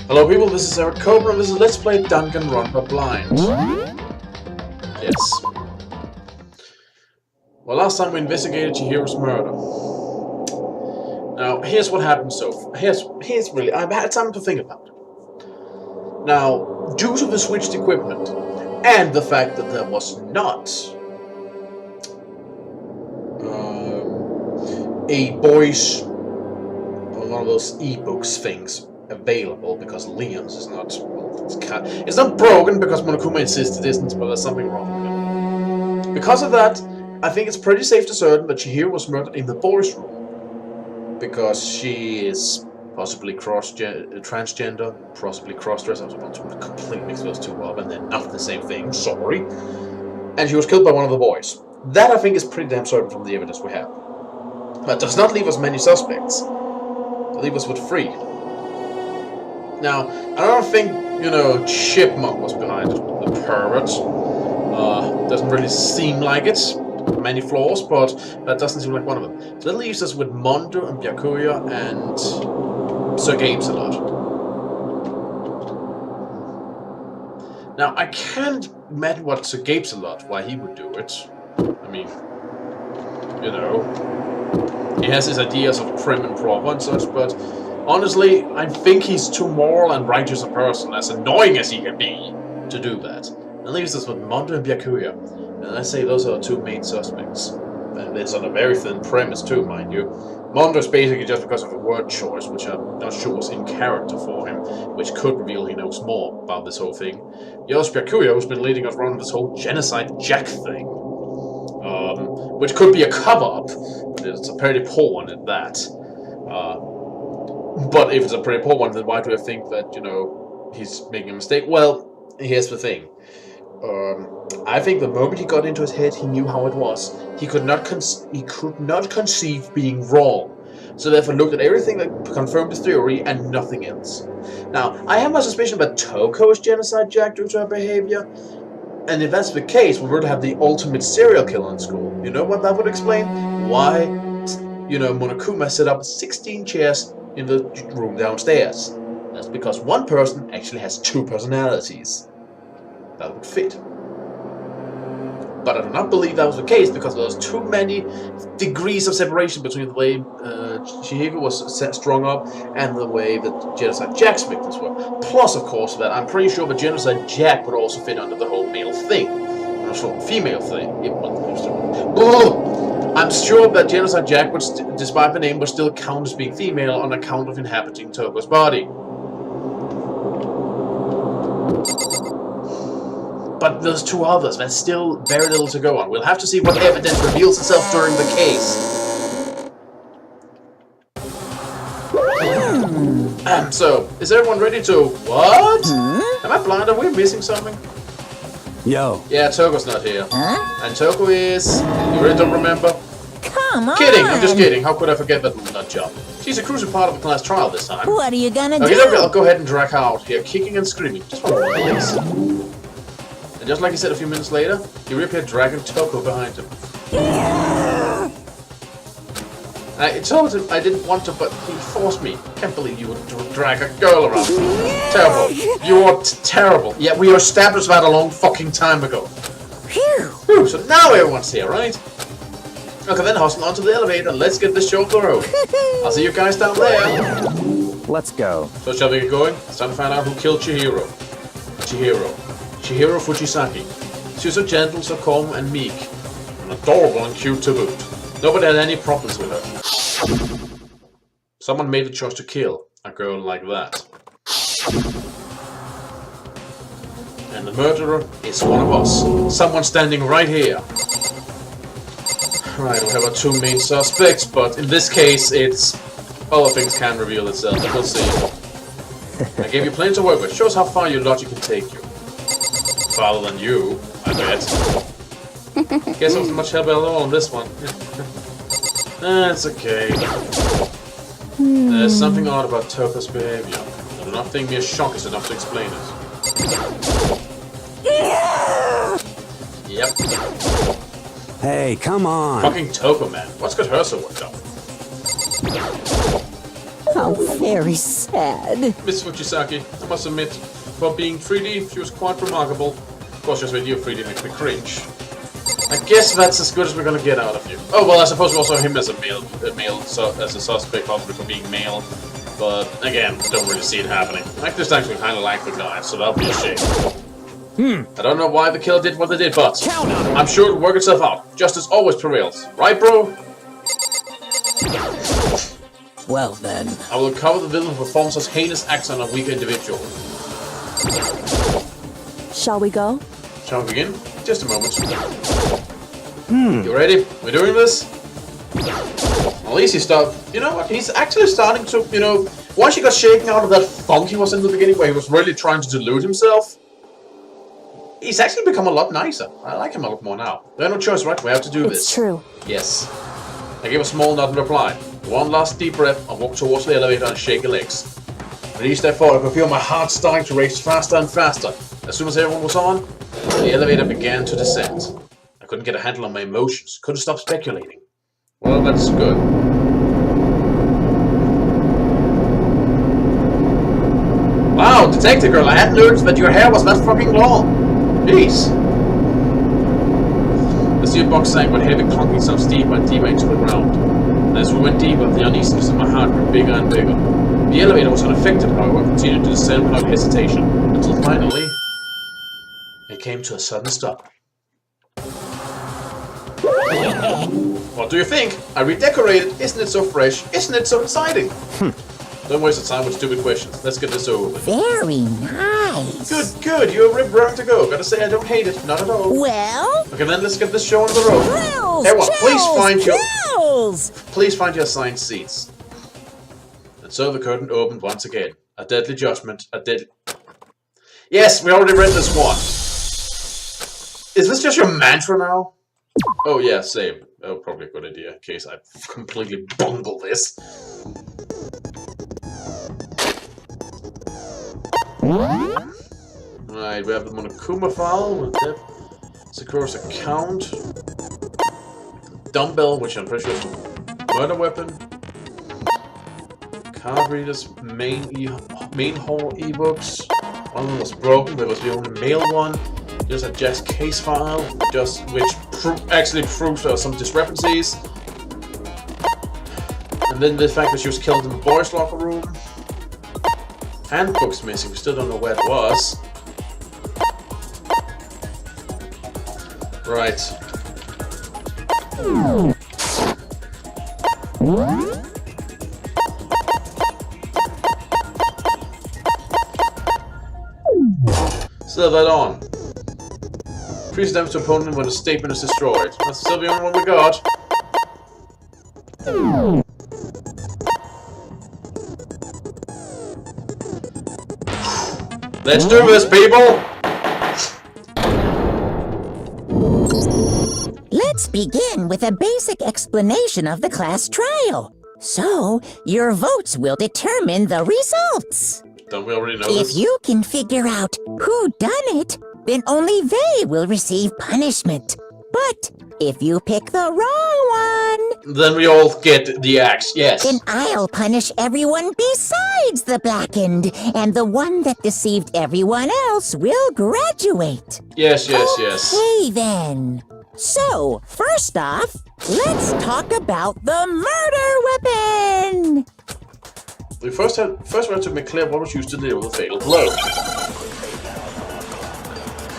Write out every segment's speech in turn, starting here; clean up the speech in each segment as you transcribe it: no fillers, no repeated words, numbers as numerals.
Hello people, this is Eric Cobra and this is Let's Play Danganronpa Blind. Yes. Well, last time we investigated Chihiro's murder. Now, here's what happened so far. Here's really, I've had time to think about it. Now, due to the switched equipment, and the fact that there was not a boys, or one of those ebooks things available, because Leon's is not, well, it's not broken because Monokuma insists it isn't, but there's something wrong with it. Because of that, I think it's pretty safe to certain that Chihiro was murdered in the boys' room, because she is possibly transgender, possibly cross-dressed. I was about to completely mix those two up, and they're not the same thing, sorry. And she was killed by one of the boys. That, I think, is pretty damn certain from the evidence we have. That does not leave us many suspects. It leaves us with 3. Now, I don't think, you know, Chipmunk was behind it, the pervert. Doesn't really seem like it. Many flaws, but that doesn't seem like one of them. So that leaves us with Mondo and Byakuya and Sir Games a lot. Now, I can't imagine what Sir Games a lot, why he would do it. I mean, you know, he has his ideas of prim and proper and such, but honestly, I think he's too moral and righteous a person, as annoying as he can be, to do that. That leaves us with Mondo and Byakuya. And I say those are the 2 main suspects. And it's on a very thin premise too, mind you. Mondo's basically just because of a word choice, which I'm not sure was in character for him, which could reveal he knows more about this whole thing. Yo's Byakuya, who's been leading us around this whole genocide Jack thing. Which could be a cover-up, but it's a pretty poor one at that. But if it's a pretty poor one, then why do I think that, you know, he's making a mistake? Well, here's the thing. I think the moment he got into his head, he knew how it was. He could not conceive being wrong. So therefore looked at everything that confirmed his theory and nothing else. Now, I have my suspicion that Toko is genocide Jack due to her behavior. And if that's the case, we would have the ultimate serial killer in school. You know what that would explain? Why, you know, Monokuma set up 16 chairs in the room downstairs. That's because one person actually has 2 personalities. That would fit. But I do not believe that was the case because there was too many degrees of separation between the way Chihiro was strung up and the way that Genocide Jack's victims were. Plus, of course, that I'm pretty sure that Genocide Jack would also fit under the whole male thing. I'm sure female thing. I'm sure that Genocide Jack, would despite the name, would still count as being female on account of inhabiting Toko's body. But there's 2 others, there's still very little to go on. We'll have to see what evidence reveals itself during the case. So, is everyone ready to... What? Am I blind? Are we missing something? Yo. Yeah, Toko's not here. And Toko is... You really don't remember? Come on! Kidding, I'm just kidding. How could I forget that nut job? She's a crucial part of the class trial this time. What are you gonna do? Okay, I'll go ahead and drag her out here, kicking and screaming. Just for a minute. And just like he said a few minutes later, he reappeared dragging Toko behind him. I told him I didn't want to, but he forced me. Can't believe you would drag a girl around. Terrible. You are terrible. Yeah, we established that a long fucking time ago. Whew, so now everyone's here, right? Okay, then hustle onto the elevator and let's get this show off the road. I'll see you guys down there. Let's go. So shall we get going? It's time to find out who killed Chihiro. Chihiro Fujisaki. She was so gentle, so calm and meek. And adorable and cute to boot. Nobody had any problems with her. Someone made the choice to kill a girl like that. And the murderer is one of us. Someone standing right here. Right, we have our 2 main suspects, but in this case, it's... other things can reveal itself. We'll see. I gave you plenty to work with. Shows how far your logic can take you. Farther than you, I bet. Guess I wasn't much help at all on this one. It's okay. There's something odd about Toko's behavior. I do not think mere shock is enough to explain it. Yep. Hey, come on. Fucking Toko, man. What's got her so worked up? How very sad. Miss Fujisaki, I must admit, for being 3D, she was quite remarkable. Of course, just video 3D makes me cringe. I guess that's as good as we're gonna get out of you. Oh, well, I suppose we also have him as a male, as a suspect, possibly for being male. But, again, don't really see it happening. Like, this time we kinda like the guy, so that'll be a shame. I don't know why the killer did what they did, but I'm sure it'll work itself out. Justice always prevails. Right, bro? Well then. I will cover the villain who performs such heinous acts on a weak individual. Shall we go? Shall we begin? Just a moment. You ready? We're doing this? At least he stopped. You know what? He's actually starting to, you know, once he got shaken out of that funk he was in the beginning where he was really trying to delude himself, he's actually become a lot nicer. I like him a lot more now. We have no choice, right? We have to do this. It's true. Yes. I gave a small nod in reply. One last deep breath, I walked towards the elevator and shake your legs. When he stepped forward, I could feel my heart starting to race faster and faster. As soon as everyone was on, the elevator began to descend. I couldn't get a handle on my emotions, couldn't stop speculating. Well, that's good. Wow, detective girl, I hadn't noticed that your hair was that fucking long. Jeez. The steel box sank with heavy clunking sounds deeper and deeper into the ground. And as we went deeper, the uneasiness in my heart grew bigger and bigger. The elevator was unaffected, however, continued to descend without hesitation, until finally, it came to a sudden stop. What do you think? I redecorated. Isn't it so fresh? Isn't it so exciting? Don't waste the time with stupid questions. Let's get this over with. Very nice. Good, good. You're ripped round to go. Gotta say, I don't hate it. Not at all. Well? Okay, then let's get this show on the road. Thrills, Everyone, please find your assigned seats. And so the curtain opened once again. A deadly judgment. A deadly... Yes, we already read this one. Is this just your mantra now? Oh yeah, same. Oh, probably a good idea in case I completely bungle this. Right, we have the Monokuma file with Sakura's account. Dumbbell, which I'm pretty sure is a murder weapon. Card readers, main hall ebooks. One of them was broken, but it was the only male one. There's a Jack's case file, which actually proves there are some discrepancies. And then the fact that she was killed in the boys' locker room. Handbook's missing, we still don't know where it was. Right. Still that on. Increase damage to opponent when a statement is destroyed. That's still the only one we got. Let's do this, people! Let's begin with a basic explanation of the class trial. So, your votes will determine the results. Don't we already know If you can figure out who done it, then only they will receive punishment. But if you pick the wrong one, then we all get the axe, yes. then I'll punish everyone besides the blackened, and the one that deceived everyone else will graduate. Yes. Okay then. So, first off, let's talk about the murder weapon! We first we have to make clear what was used to deal with the fatal blow.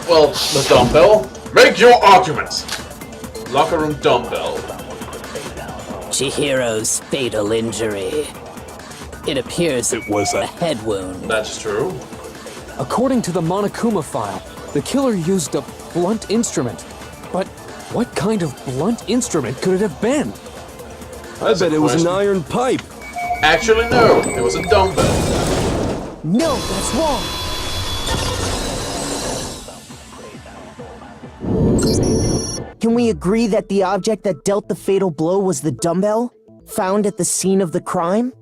Well, the dumbbell. Make your arguments! Locker room dumbbell. Chihiro's fatal injury. It appears it was a head wound. That's true. According to the Monokuma file, the killer used a blunt instrument. But what kind of blunt instrument could it have been? I bet it was an iron pipe. Actually, no. It was a dumbbell. No, that's wrong. Can we agree that the object that dealt the fatal blow was the dumbbell, found at the scene of the crime?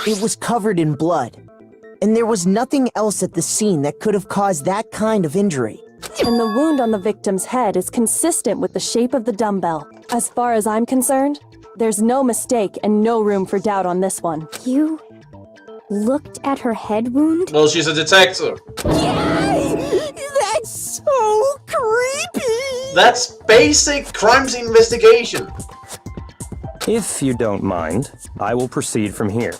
It was covered in blood, and there was nothing else at the scene that could have caused that kind of injury. And the wound on the victim's head is consistent with the shape of the dumbbell. As far as I'm concerned, there's no mistake and no room for doubt on this one. You looked at her head wound? Well, she's a detective. Yay! That's so creepy! That's basic crime scene investigation. If you don't mind, I will proceed from here.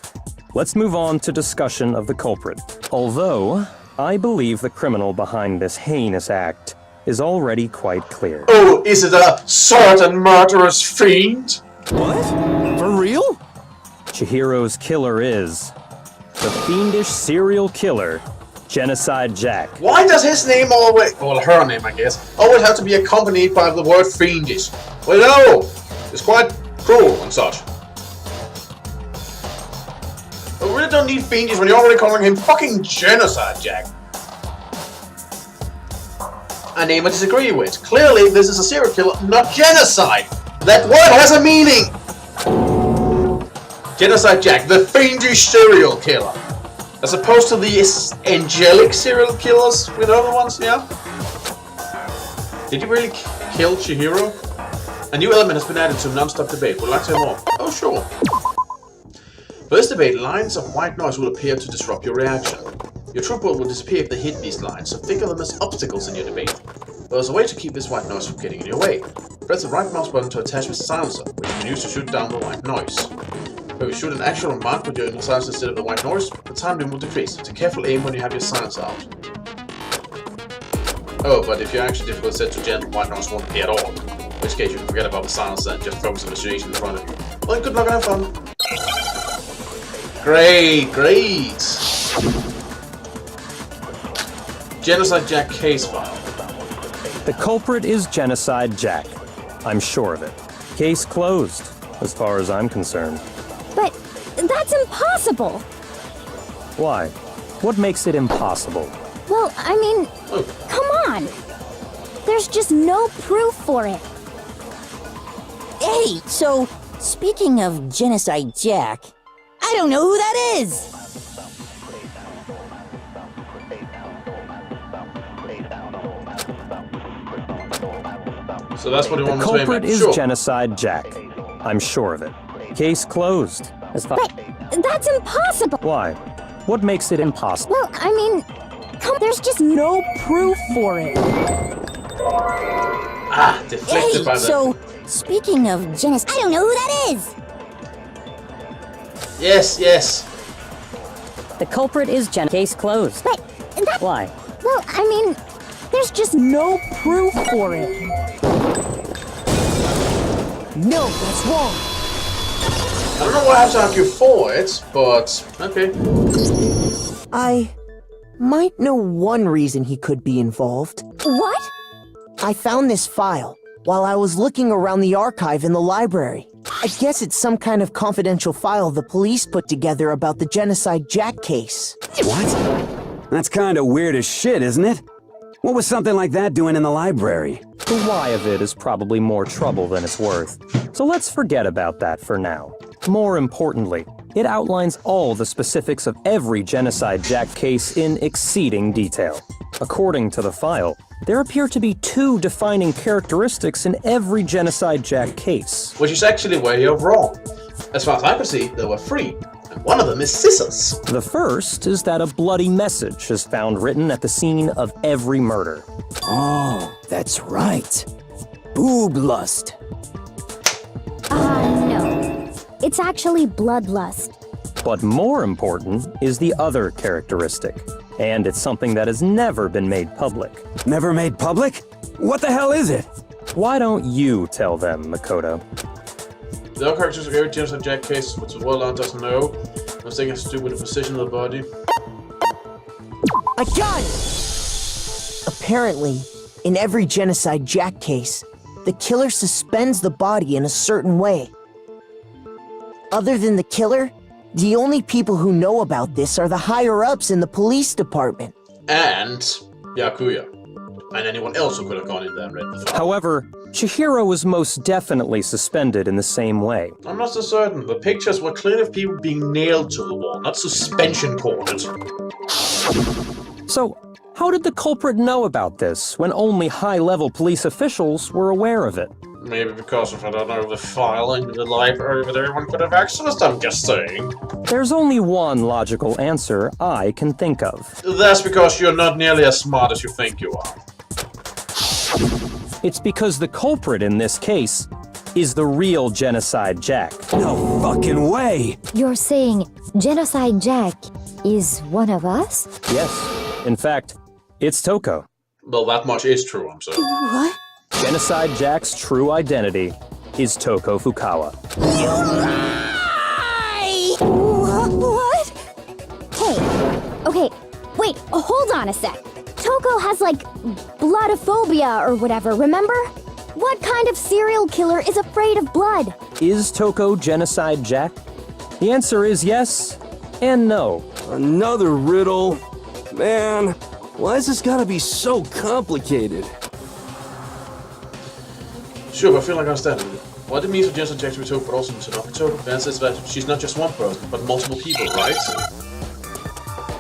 Let's move on to discussion of the culprit. Although, I believe the criminal behind this heinous act is already quite clear. Oh, is it a certain murderous fiend? What? For real? Chihiro's killer is the fiendish serial killer, Genocide Jack. Why does his name always, well, her name, I guess, always have to be accompanied by the word fiendish? Well, no, it's quite cruel and such. We really don't need fiendish when you're already calling him fucking Genocide Jack. A name I disagree with. Clearly, this is a serial killer, not genocide. That word has a meaning. Genocide Jack, the fiendish serial killer. As opposed to the angelic serial killers with other ones, yeah? Did you really kill Chihiro? A new element has been added to non-stop debate. Would you like to hear more? Oh, sure. For this debate, lines of white noise will appear to disrupt your reaction. Your true bullet will disappear if they hit these lines, so think of them as obstacles in your debate. There's a way to keep this white noise from getting in your way. Press the right mouse button to attach a silencer, which you can use to shoot down the white noise. When you shoot an actual mark with your silencer instead of the white noise, the time limit will decrease. Take careful aim when you have your silencer out. Oh, but if you're actually difficult set to gentle, white noise won't appear at all. In which case you can forget about the silencer and just focus on the situation in front of you. Well, good luck and have fun. Great, great. Genocide Jack case file. The culprit is Genocide Jack. I'm sure of it. Case closed, as far as I'm concerned. But that's impossible! Why? What makes it impossible? Well, I mean, come on! There's just no proof for it. Hey, so, speaking of Genocide Jack, I don't know who that is! So that's what you want The to say, culprit man. is Sure. Genocide Jack. I'm sure of it. Case closed. As far But that's impossible! Why? What makes it impossible? Well, I mean, there's just no proof for it. Ah, deflected Hey, by the... so, speaking of Genocide, I don't know who that is! Yes, yes. The culprit is Case closed. But that... Why? Well, I mean, there's just no proof for it. No, that's wrong. I don't know why I have to argue for it, but okay. I might know one reason he could be involved. What? I found this file while I was looking around the archive in the library. I guess it's some kind of confidential file the police put together about the Genocide Jack case. What? That's kinda weird as shit, isn't it? What was something like that doing in the library? The why of it is probably more trouble than it's worth. So let's forget about that for now. More importantly, it outlines all the specifics of every Genocide Jack case in exceeding detail. According to the file, there appear to be two defining characteristics in every Genocide Jack case. Which is actually where you're wrong. As far as I can see, there were three. And one of them is scissors. The first is that a bloody message is found written at the scene of every murder. Oh, that's right. Booblust. No. It's actually bloodlust. But more important is the other characteristic, and it's something that has never been made public. Never made public? What the hell is it? Why don't you tell them, Makoto? The other characters of every Genocide Jack case, which the world out doesn't know, no thing has to do with the position of the body. I got it! Apparently, in every Genocide Jack case, the killer suspends the body in a certain way. Other than the killer, the only people who know about this are the higher-ups in the police department. And Yakuya. And anyone else who could have gone in there and read the file. However, Chihiro was most definitely suspended in the same way. I'm not so certain. The pictures were clearly of people being nailed to the wall, not suspension corded. So, how did the culprit know about this when only high-level police officials were aware of it? Maybe because of, I don't know, the filing in the library that everyone could have accessed, I'm just saying. There's only one logical answer I can think of. That's because you're not nearly as smart as you think you are. It's because the culprit in this case is the real Genocide Jack. No fucking way! You're saying Genocide Jack is one of us? Yes, in fact, it's Toko. Well, that much is true, I'm sorry. What? Genocide Jack's true identity is Toko Fukawa. What? Hey, okay, wait, hold on a sec. Toko has, like, bloodophobia or whatever, remember? What kind of serial killer is afraid of blood? Is Toko Genocide Jack? The answer is yes and no. Another riddle? Man, why is this gotta be so complicated? Sure, but I feel like I understand it. What it means for Genocide Jack to be Toko, but also to not be Toko, the answer is that she's not just one person, but multiple people, right?